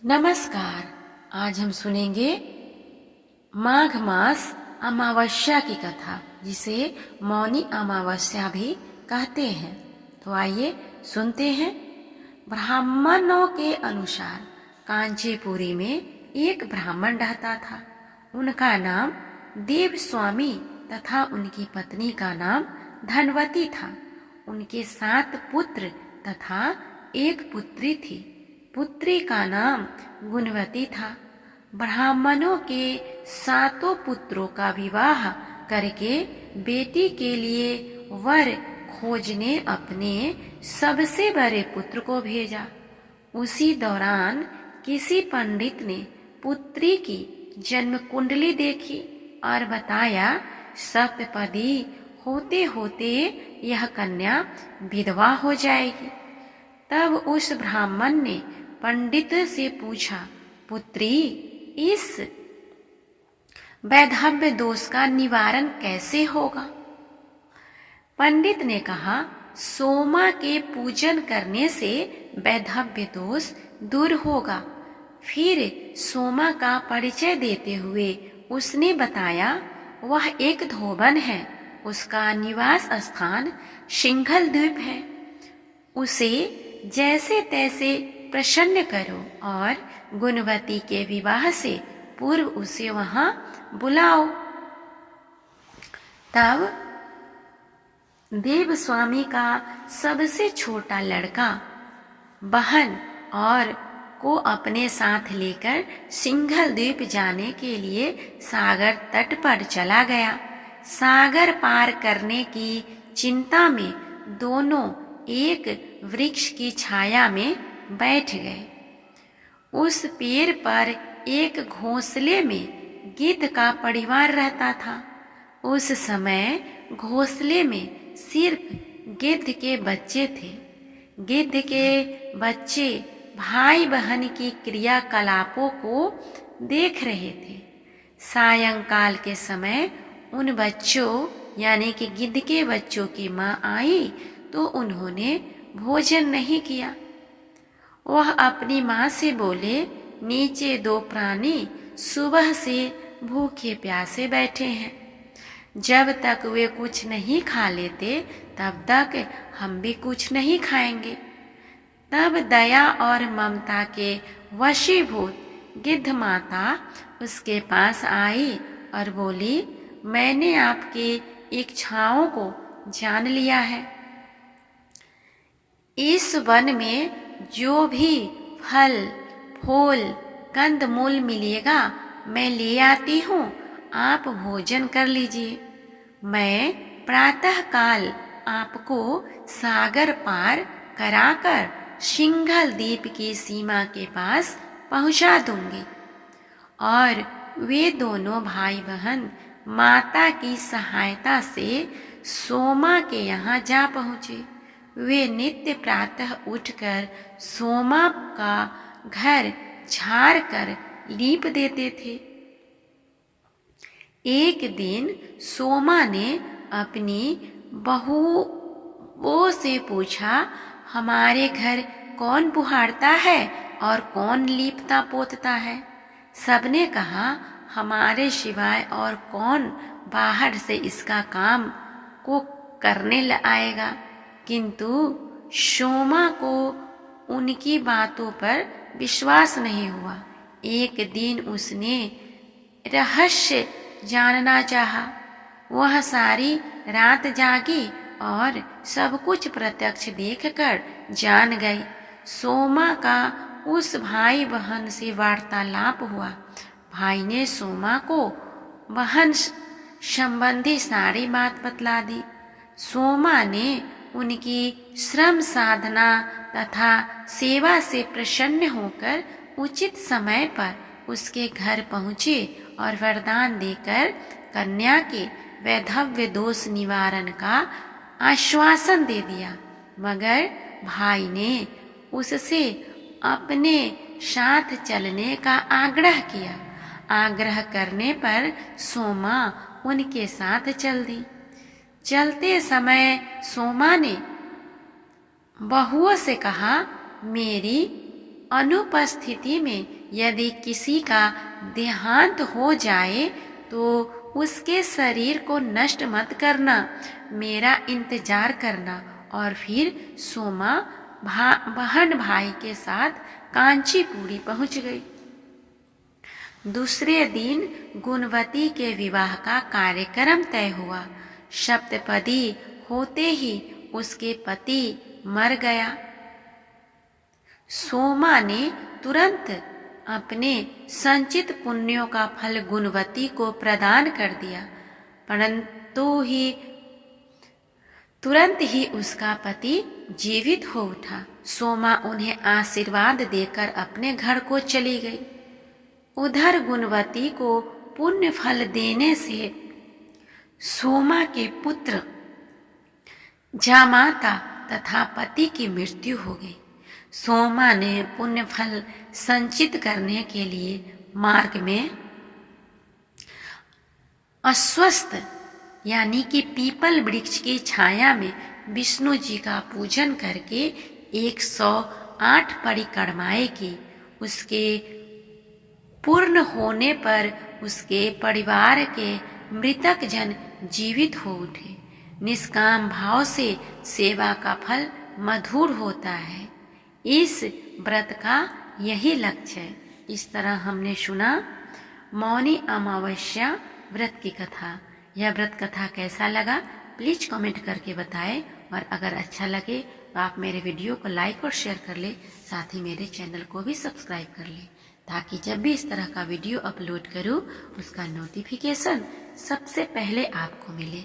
नमस्कार। आज हम सुनेंगे माघ मास अमावस्या की कथा, जिसे मौनी अमावस्या भी कहते हैं। तो आइए सुनते हैं। ब्राह्मणों के अनुसार कांचीपुरी में एक ब्राह्मण रहता था। उनका नाम देव स्वामी तथा उनकी पत्नी का नाम धनवती था। उनके 7 पुत्र तथा एक पुत्री थी। पुत्री का नाम गुणवती था। ब्राह्मणों के 7 पुत्रों का विवाह करके बेटी के लिए वर खोजने अपने सबसे बड़े पुत्र को भेजा। उसी दौरान किसी पंडित ने पुत्री की जन्म कुंडली देखी और बताया, सप्तपदी होते होते यह कन्या विधवा हो जाएगी। तब उस ब्राह्मण ने पंडित से पूछा, पुत्री, इस वैधव्य दोष का निवारण कैसे होगा? पंडित ने कहा, सोमा के पूजन करने से वैधव्य दोष दूर होगा। फिर सोमा का परिचय देते हुए उसने बताया, वह एक धोबन है। उसका निवास स्थान सिंघल द्वीप है। उसे जैसे तैसे प्रसन्न करो और गुणवती के विवाह से पूर्व उसे वहां बुलाओ। तब देव स्वामी का सबसे छोटा लड़का बहन और को अपने साथ लेकर सिंघल द्वीप जाने के लिए सागर तट पर चला गया। सागर पार करने की चिंता में दोनों एक वृक्ष की छाया में बैठ गए। उस पेड़ पर एक घोंसले में गिद्ध का परिवार रहता था। उस समय घोंसले में सिर्फ गिद्ध के बच्चे थे। गिद्ध के बच्चे भाई बहन की क्रियाकलापों को देख रहे थे। सायंकाल के समय उन बच्चों यानी कि गिद्ध के बच्चों की माँ आई तो उन्होंने भोजन नहीं किया। वह अपनी माँ से बोले, नीचे 2 प्राणी सुबह से भूखे प्यासे बैठे हैं। जब तक वे कुछ नहीं खा लेते तब तक हम भी कुछ नहीं खाएंगे। तब दया और ममता के वशीभूत गिद्ध माता उसके पास आई और बोली, मैंने आपके इच्छाओं को जान लिया है। इस वन में जो भी फल फूल कंद मूल मिलेगा मैं ले आती हूँ, आप भोजन कर लीजिए। मैं प्रातः काल आपको सागर पार कराकर सिंघल द्वीप की सीमा के पास पहुँचा दूंगी। और वे दोनों भाई बहन माता की सहायता से सोमा के यहाँ जा पहुँचे। वे नित्य प्रातः उठकर सोमा का घर झाड़ कर लीप देते थे। एक दिन सोमा ने अपनी बहुओं से पूछा, हमारे घर कौन बुहारता है और कौन लीपता पोतता है? सबने कहा, हमारे सिवाय और कौन बाहर से इसका काम को करने आएगा। किंतु सोमा को उनकी बातों पर विश्वास नहीं हुआ। एक दिन उसने रहस्य जानना चाहा। वह सारी रात जागी और सब कुछ प्रत्यक्ष देखकर जान गई। सोमा का उस भाई बहन से वार्तालाप हुआ। भाई ने सोमा को बहन संबंधी सारी बात बतला दी। सोमा ने उनकी श्रम साधना तथा सेवा से प्रसन्न होकर उचित समय पर उसके घर पहुँचे और वरदान देकर कन्या के वैधव्य दोष निवारण का आश्वासन दे दिया। मगर भाई ने उससे अपने साथ चलने का आग्रह किया। आग्रह करने पर सोमा उनके साथ चल दी। चलते समय सोमा ने बहुओं से कहा, मेरी अनुपस्थिति में यदि किसी का देहांत हो जाए तो उसके शरीर को नष्ट मत करना, मेरा इंतजार करना। और फिर सोमा बहन भाई के साथ कांचीपुरी पहुंच गई। दूसरे दिन गुणवती के विवाह का कार्यक्रम तय हुआ। सप्तपदी होते ही उसके पति मर गया। सोमा ने तुरंत अपने संचित पुण्यों का फल गुणवती को प्रदान कर दिया, परंतु तुरंत ही उसका पति जीवित हो उठा। सोमा उन्हें आशीर्वाद देकर अपने घर को चली गई। उधर गुणवती को पुण्य फल देने से सोमा के पुत्र जामाता तथा पति की मृत्यु हो गई। सोमा ने पुण्य फल संचित करने के लिए मार्ग में अस्वस्थ यानी कि पीपल वृक्ष की छाया में विष्णु जी का पूजन करके 108 परिक्रमाएं की। उसके पूर्ण होने पर उसके परिवार के मृतक जन जीवित हो उठे। निष्काम भाव से सेवा का फल मधुर होता है। इस व्रत का यही लक्ष्य है। इस तरह हमने सुना मौनी अमावस्या व्रत की कथा। यह व्रत कथा कैसा लगा प्लीज कमेंट करके बताएं, और अगर अच्छा लगे तो आप मेरे वीडियो को लाइक और शेयर कर ले, साथ ही मेरे चैनल को भी सब्सक्राइब कर ले, ताकि जब भी इस तरह का वीडियो अपलोड करूं उसका नोटिफिकेशन सबसे पहले आपको मिले।